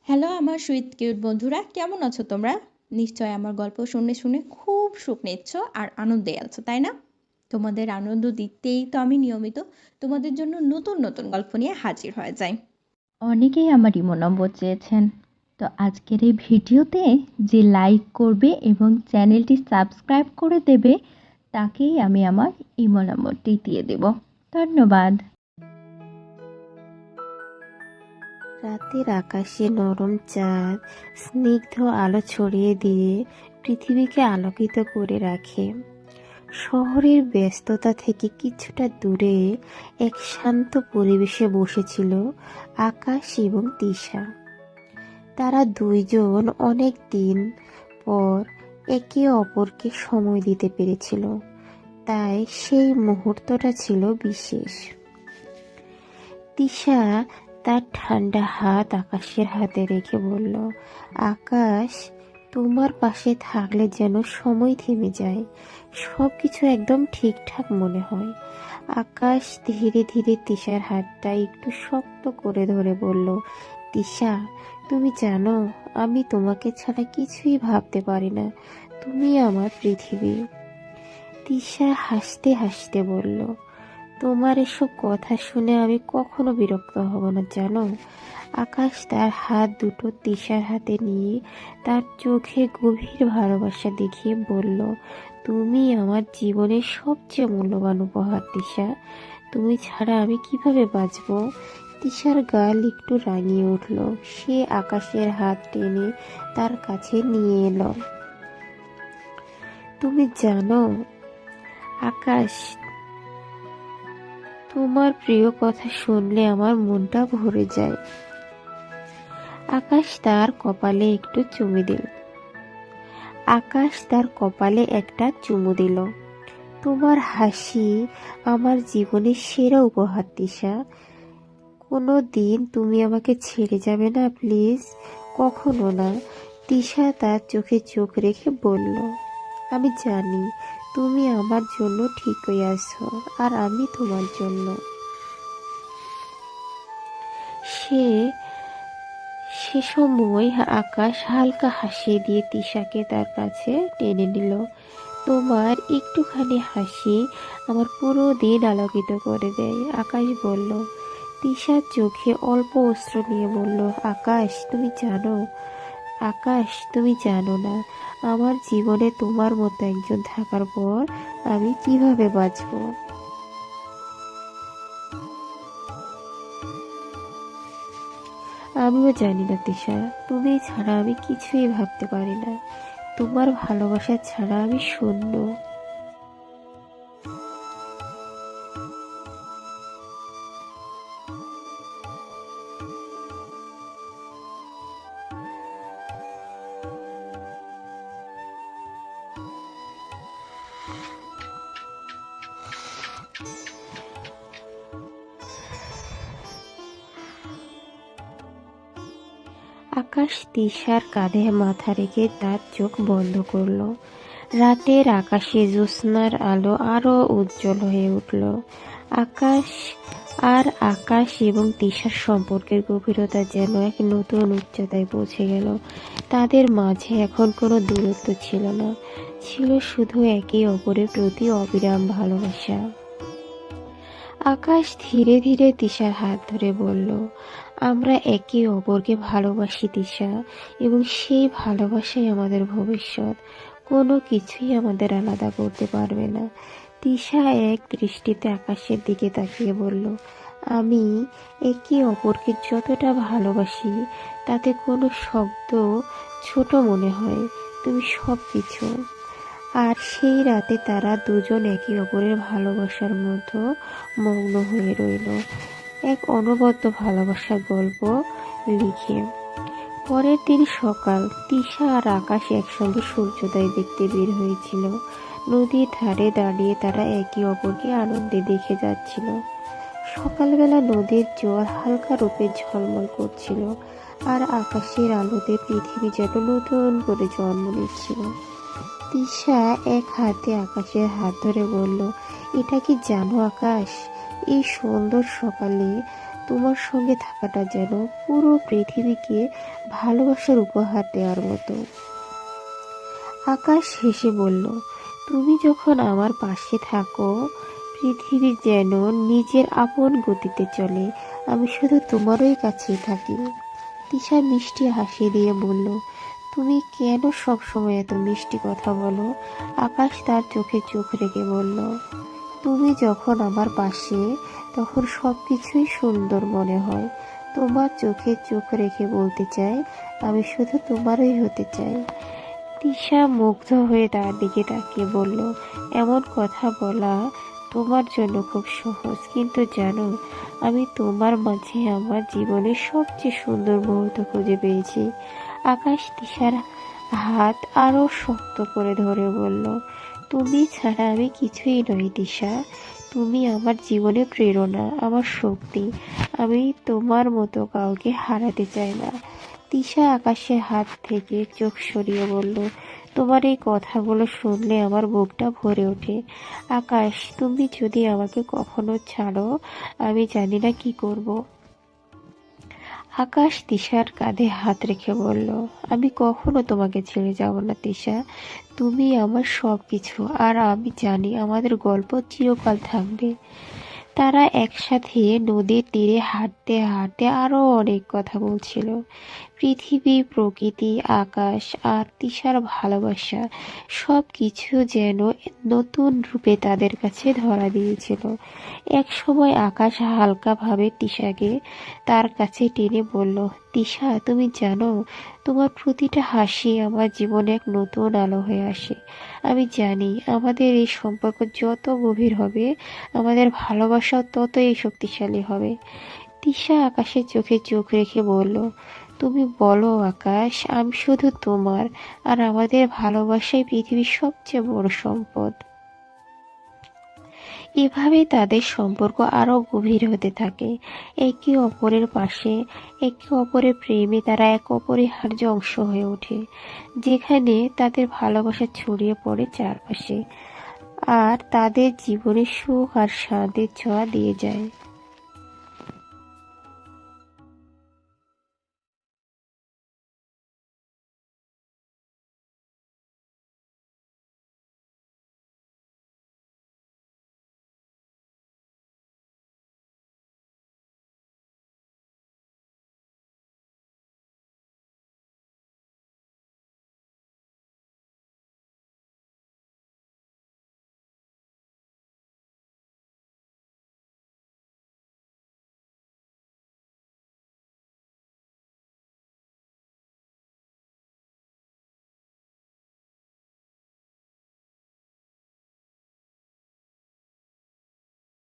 Hello আমার sweet cute বন্ধুরা, কেমন আছো তোমরা? নিশ্চয় আমার গল্প শুনে শুনে খুব সুখ নিচ্ছ আর আনন্দে আছো, তাই না? তোমাদের আনন্দ দিতেই তো আমি নিয়মিত তোমাদের জন্য নতুন নতুন গল্প নিয়ে হাজির হয়ে যাই। অনেকেই আমার ইমো নম্বর চেয়েছেন, তো আজকের এই ভিডিওতে যে লাইক করবে এবং চ্যানেলটি সাবস্ক্রাইব করে দেবে তাকেই আমি আমার ইমো নম্বরটি দিয়ে দেব। ধন্যবাদ। রাতের আকাশে নরম চাঁদ স্নিগ্ধ আলো ছড়িয়ে দিয়ে পৃথিবীকে আলোকিত করে রাখে। শহরের ব্যস্ততা থেকে কিছুটা দূরে এক শান্ত পরিবেশে বসেছিল আকাশ এবং তিশা। তারা দুইজন অনেক দিন পর একে অপরকে সময় দিতে পেরেছিল, তাই সেই মুহূর্তটা ছিল বিশেষ। তিশা তার ঠান্ডা হাত আকাশের হাতে রেখে বলল, আকাশ, তোমার পাশে থাকলে যেন সময় থেমে যায়, সবকিছু একদম ঠিকঠাক মনে হয়। আকাশ ধীরে ধীরে তিশার হাতটা একটু শক্ত করে ধরে বলল, তিশা, তুমি জানো আমি তোমাকে ছাড়া কিছুই ভাবতে পারি না, তুমি আমার পৃথিবী। তিশা হাসতে হাসতে বলল, তোমার এসব কথা শুনে আমি কখনো বিরক্ত হব না, জানো। আকাশ তার হাত দুটো তিশার হাতে নিয়ে তার চোখে গভীর ভালোবাসা দেখিয়ে বলল, তুমি আমার জীবনের সবচেয়ে মূল্যবান উপহার তিশা, তুমি ছাড়া আমি কিভাবে বাঁচব। তিশার গাল একটু রাঙিয়ে উঠল। সে আকাশের হাত টেনে তার কাছে নিয়ে এলো। তুমি জানো আকাশ, তোমার প্রিয় কথা শুনলে আমার মনটা ভরে যায়। আকাশ তার কপালে একটু চুমু দিল। আকাশ তার কপালে একটা চুমু দিল। তোমার হাসি আমার জীবনের সেরা উপহার তিশা। কোনো দিন তুমি আমাকে ছেড়ে যাবে না, প্লিজ, কখনো না। তিশা তার চোখে চোখ রেখে বলল, আমি জানি তুমি আমার জন্য ঠিকই আছো, আর আমি তোমার জন্য। সে সময় আকাশ হালকা হাসি দিয়ে তিশাকে তার কাছে টেনে নিল। তোমার একটুখানি হাসি আমার পুরো দিন আলোকিত করে দেয়, আকাশ বলল। তিশার চোখে অল্প অশ্রু নিয়ে বলল, আকাশ, তুমি জানো না আমার জীবনে তোমার মতো একজন থাকার পর আমি কিভাবে বাঁচবো। আমিও জানি না তিশা, তুমি ছাড়া আমি কিছুই ভাবতে পারি না, তোমার ভালোবাসা ছাড়া আমি শূন্য। আকাশ তিশার কাঁধে মাথা রেখে তার চোখ বন্ধ করল। রাতের আকাশে জ্যোৎস্নার আলো আরো উজ্জ্বল হয়ে উঠল। আকাশ এবং তিশার সম্পর্কের গভীরতা যেন এক নতুন উচ্চতায় পৌঁছে গেল। তাদের মাঝে এখন কোনো দূরত্ব ছিল না, ছিল শুধু একে অপরের প্রতি অবিরাম ভালোবাসা। আকাশ ধীরে ধীরে তিশার হাত ধরে বলল, আমরা একে অপরকে ভালোবাসি তিশা, এবং সেই ভালোবাসাই আমাদের ভবিষ্যৎ। কোনো কিছুই আমাদের আলাদা করতে পারবে না। তিশা এক দৃষ্টিতে আকাশের দিকে তাকিয়ে বলল, আমি একে অপরকে যতটা ভালোবাসি তাতে কোনো শব্দ ছোট মনে হয়, তুমি সব কিছু। আর সেই রাতে তারা দুজন একে অপরের ভালোবাসার মধ্যে মগ্ন হয়ে রইল, এক অনবদ্য ভালোবাসার গল্প লিখে। পরের দিন সকাল, তিশা আর আকাশ একসঙ্গে সূর্যোদয় দেখতে বের হয়েছিল। নদীর ধারে দাঁড়িয়ে তারা একে অপরকে আনন্দে দেখে যাচ্ছিল। সকালবেলা নদীর জল হালকা রূপে ঝলমল করছিল, আর আকাশের আলোতে পৃথিবী যেন নতুন করে জন্ম নিচ্ছিল। তিশা এক হাতে আকাশের হাত ধরে বলল, এটা কি জানো আকাশ, এই সুন্দর সকালে তোমার সঙ্গে থাকাটা যেন পুরো পৃথিবীকে ভালোবাসার উপহার দেওয়ার মতো। আকাশ হেসে বলল, তুমি যখন আমার পাশে থাকো পৃথিবী যেন নিজের আপন গতিতে চলে। আমি শুধু তোমারই কাছেই থাকি। তিশা মিষ্টি হাসি দিয়ে বলল, তুমি কেন সবসময় এত মিষ্টি কথা বলো? আকাশ তার চোখে চোখ রেখে বলল, তুমি যখন আমার পাশে তখন সবকিছুই সুন্দর মনে হয়। তোমার চোখে চোখ রেখে বলতে চাই, আমি শুধু তোমারই হতে চাই। তিশা মুগ্ধ হয়ে তার দিকে তাকিয়ে বলল, এমন কথা বলা তোমার জন্য খুব সহজ, কিন্তু জানো আমি তোমার মাঝে আমার জীবনের সবচেয়ে সুন্দর মুহূর্ত খুঁজে পেয়েছি। আকাশ তিশার হাত আরো শক্ত করে ধরে বলল, তুমি ছাড়া আমি কিছুই নই তিশা। তুমি আমার জীবনের প্রেরণা, আমার শক্তি। আমি তোমার মতো কাউকে হারাতে চাই না। তিশা আকাশের হাত থেকে চোখ সরিয়ে বলল, তোমার এই কথাগুলো শুনলে আমার বুকটা ভরে ওঠে। আকাশ, তুমি যদি আমাকে কখনো ছাড়ো আমি জানি না কি করব। আকাশ তিশার কাঁধে হাত রেখে বলল, আমি কখনো তোমাকে ছেড়ে যাব না তিশা। তুমি আমার সব কিছু, আর আমি জানি আমাদের গল্প চিরকাল থাকবে। তারা একসাথে নদীর তীরে হাঁটতে হাঁটতে আরো অনেক কথা বলছিল। পৃথিবী, প্রকৃতি, আকাশ আর তিশার ভালোবাসা সব কিছু যেন নতুন রূপে তাদের কাছে ধরা দিয়েছিল। এক সময় আকাশ হালকাভাবে তিশাকে তার কাছে টেনে বলল, তিশা, তুমি জানো তোমার প্রতিটা হাসি আমার জীবনে এক নতুন আলো হয়ে আসে। আমি জানি আমাদের এই সম্পর্ক যত গভীর হবে আমাদের ভালোবাসাও ততই শক্তিশালী হবে। তিশা আকাশের চোখে চোখ রেখে বলল, তুমি বলো আকাশ, আমি শুধু তোমার, আর আমাদের ভালোবাসাই পৃথিবীর সবচেয়ে বড় সম্পদ। এভাবে তাদের সম্পর্ক আরো গভীর হতে থাকে। একে অপরের পাশে, একে অপরের প্রেমে তারা এক অপরিহার্য অংশ হয়ে ওঠে, যেখানে তাদের ভালোবাসা ছড়িয়ে পড়ে চারপাশে আর তাদের জীবনে সুখ আর শান্তির ছোঁয়া দিয়ে যায়।